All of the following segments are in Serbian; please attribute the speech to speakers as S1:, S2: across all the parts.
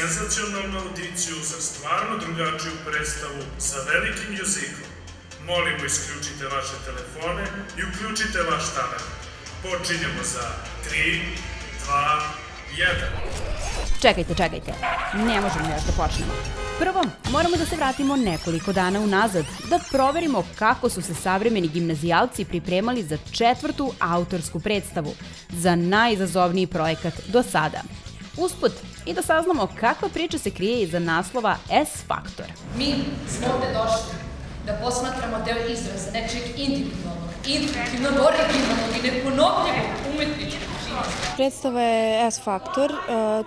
S1: senzacionalnu audiciju za stvarno drugačiju predstavu sa velikim mjuziklom. Molimo, isključite vaše telefone i uključite vaš talent. Počinjemo za 3, 2, 1.
S2: Čekajte, ne možemo još da počnemo. Prvo, moramo da se vratimo nekoliko dana unazad, da proverimo kako su se savremeni gimnazijalci pripremali za 4. autorsku predstavu, za najizazovniji projekat do sada. Usput, i da saznamo kakva priča se krije iza naslova S-Faktor.
S3: Mi smo ovde došli da posmatramo deo izraza nečeg individualnog, originalnog i neponovljivog umetničkog činjenja.
S4: Predstava je S-Faktor,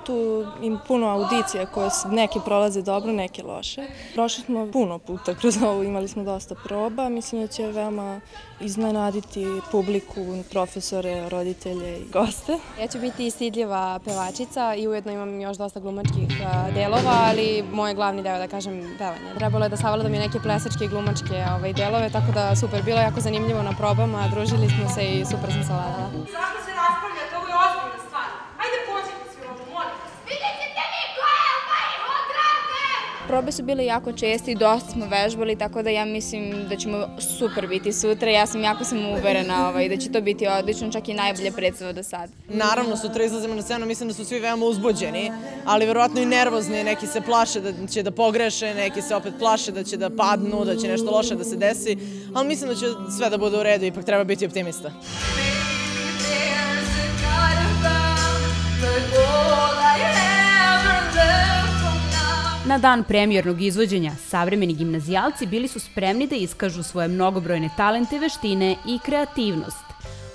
S4: tu ima puno audicija koje neke prolaze dobro, neke loše. Prošli smo puno puta kroz ovo, imali smo dosta proba, mislim da će veoma iznenaditi publiku, profesore, roditelje i goste.
S5: Ja ću biti stidljiva pevačica i ujedno imam još dosta glumačkih delova, ali moj glavni deo, da kažem, pevanje. Trebalo je da savladam i neke plesačke i glumačke delove, tako da super, bilo je jako zanimljivo na probama, družili smo se i super sam savladala.
S6: Zašto se raspravljate? Ovo je ozbiljna stvar. Ajde pođite svi ovdje, molim vas. Vidjet ćete mi ko je pa ih odrate!
S5: Probe su bile jako česte i dosta smo vežbali, tako da ja mislim da ćemo super biti sutra. Ja sam jako uverena da će to biti odlično, čak i najbolje predstava do sada.
S7: Naravno, sutra izlazimo na scenu, mislim da su svi veoma uzbuđeni, ali verovatno i nervozni, neki se plaše da će da pogreše, neki se opet plaše da će da padnu, da će nešto loše da se desi, ali mislim da će sve da bude u redu, ipak treba biti optimista.
S2: Na dan premijernog izvođenja, savremeni gimnazijalci bili su spremni da iskažu svoje mnogobrojne talente, veštine i kreativnost.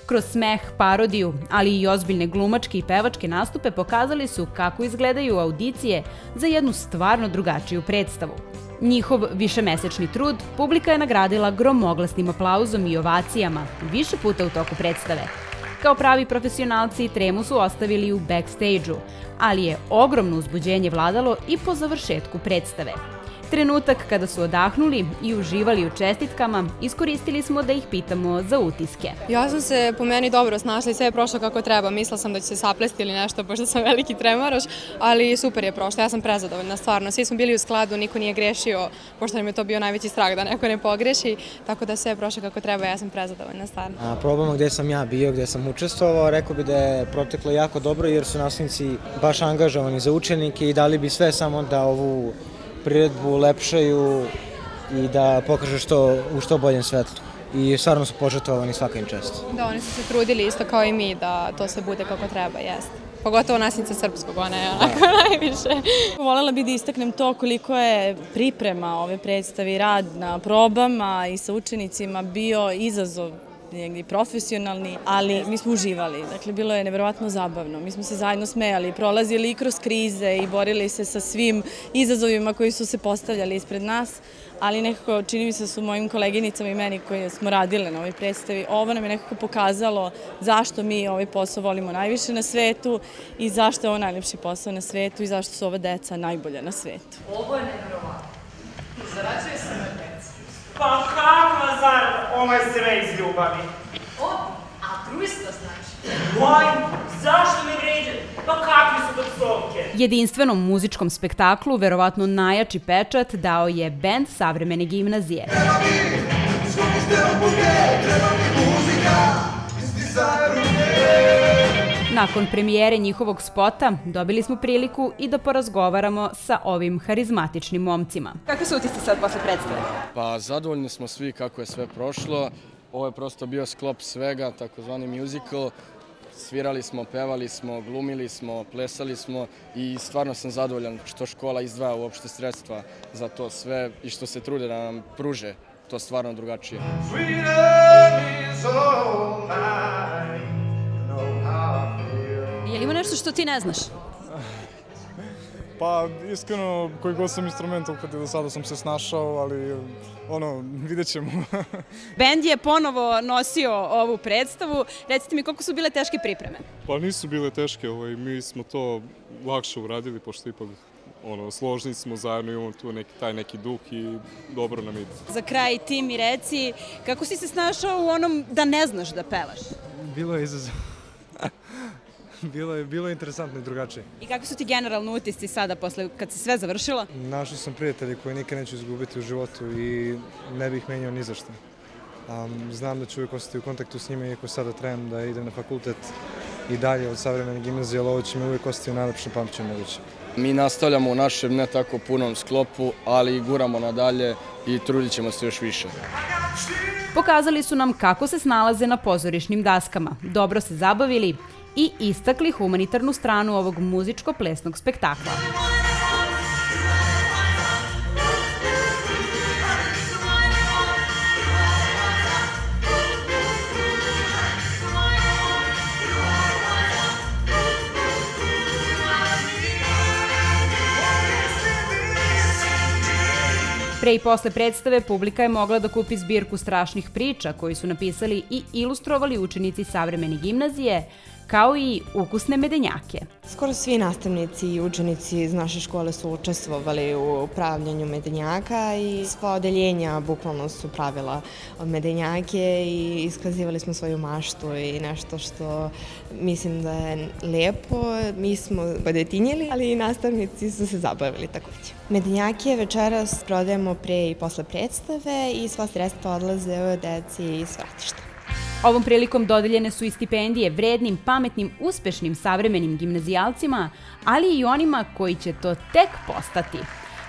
S2: Kroz smeh, parodiju, ali i ozbiljne glumačke i pevačke nastupe pokazali su kako izgledaju audicije za jednu stvarno drugačiju predstavu. Njihov višemesečni trud publika je nagradila gromoglasnim aplauzom i ovacijama više puta u toku predstave. Kao pravi profesionalci, tremu su ostavili u backstage-u, ali je ogromno uzbuđenje vladalo i po završetku predstave. Trenutak kada su odahnuli i uživali u čestitkama, iskoristili smo da ih pitamo za utiske.
S5: Ja sam se po meni dobro snašla i sve je prošlo kako treba. Mislila sam da će se saplesti ili nešto, pošto sam veliki tremaroš, ali super je prošlo. Ja sam prezadovoljna, stvarno. Svi smo bili u skladu, niko nije grešio, pošto nam je to bio najveći strah da neko ne pogreši, tako da sve je prošlo kako treba, ja sam prezadovoljna, stvarno.
S8: Na probama gde sam ja bio, gde sam učestvovao, rekao bi da je proteklo jako dobro jer su nastavnici baš angažovani za učenike i dali bi sve samo da ovu priredbu ulepšaju i da pokažu u što boljem svetlu. I stvarno su požrtvovani, svaka im čast.
S5: Da, oni su se trudili isto kao i mi da to sve bude kako treba, jeste. Pogotovo nastavnica srpskog, ona je onako najviše.
S9: Voljela bih da istaknem to koliko je priprema ove predstave i rad na probama i sa učenicima bio izazov negdje profesionalni, ali mi smo uživali. Dakle, bilo je neverovatno zabavno. Mi smo se zajedno smejali, prolazili i kroz krize i borili se sa svim izazovima koji su se postavljali ispred nas, ali nekako čini mi se da su mojim koleginicama i meni koji smo radile na ovoj predstavi, ovo nam je nekako pokazalo zašto mi ovaj posao volimo najviše na svetu i zašto je ovo najljepši posao na svetu i zašto su ova deca najbolja na svetu.
S6: Ovo je neverovatno. Zarađuje se na decu. Pa kakva zarada? Ovo je sve iz ljubavi. O, altruista znači. Moj, zašto me vređate? Pa kakve su to psovke?
S2: Jedinstvenom muzičkom spektaklu verovatno najjači pečat dao je bend Savremene gimnazije. Nakon premijere njihovog spota dobili smo priliku i da porazgovaramo sa ovim harizmatičnim momcima. Kakvi su utisci sad posle predstave?
S10: Pa zadovoljni smo svi kako je sve prošlo. Ovo je prosto bio sklop svega, takozvani musical. Svirali smo, pevali smo, glumili smo, plesali smo i stvarno sam zadovoljan što škola izdvaja uopšte sredstva za to sve i što se trude da nam pruže to stvarno drugačije.
S2: Je li ima nešto što ti ne znaš?
S11: Pa, iskreno, koji god sam instrumental kad do sada sam se snašao, ali vidjet ćemo.
S2: Bend je ponovo nosio ovu predstavu. Recite mi, koliko su bile teške pripreme?
S11: Pa nisu bile teške, mi smo to lakše uradili, pošto ipak složni smo zajedno, imamo tu taj neki duh i dobro nam ide.
S2: Za kraj ti mi reci, kako si se snašao u onom da ne znaš da pevaš?
S11: Bilo je izazov.
S12: Bilo je interesantno i drugačije.
S2: I kakvi su ti generalno utisci sada, kad si sve završila?
S12: Našao sam prijatelje koje nikad neću izgubiti u životu i ne bih menjao ni za što. Znam da ću uvijek ostati u kontaktu s njima, iako sada trebam da idem na fakultet i dalje od savremene gimnazije, ali ovo će mi uvijek ostati u najlepšem pamćenju moguće.
S10: Mi nastavljamo u našem ne tako punom sklopu, ali guramo nadalje i trudit ćemo se još više.
S2: Pokazali su nam kako se snalaze na pozorišnim daskama, dobro se zabavili i istakli humanitarnu stranu ovog muzičko-plesnog spektakla. Pre i posle predstave publika je mogla da kupi zbirku strašnih priča koji su napisali i ilustrovali učenici savremene gimnazije, kao i ukusne medenjake.
S13: Skoro svi nastavnici i učenici iz naše škole su učestvovali u pravljanju medenjaka i sva odeljenja bukvalno su pravila medenjake i iskazivali smo svoju maštu i nešto što mislim da je lepo. Mi smo podetinjeli, ali i nastavnici su se zabavili takođe. Medenjake večeras prodajemo pre i posle predstave i sva sredstva odlaze u deci iz svratišta.
S2: Ovom prilikom dodeljene su i stipendije vrednim, pametnim, uspešnim savremenim gimnazijalcima, ali i onima koji će to tek postati.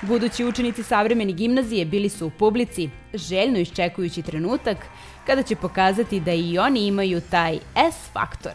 S2: Budući učenici savremene gimnazije bili su u publici, željno iščekujući trenutak kada će pokazati da i oni imaju taj S faktor.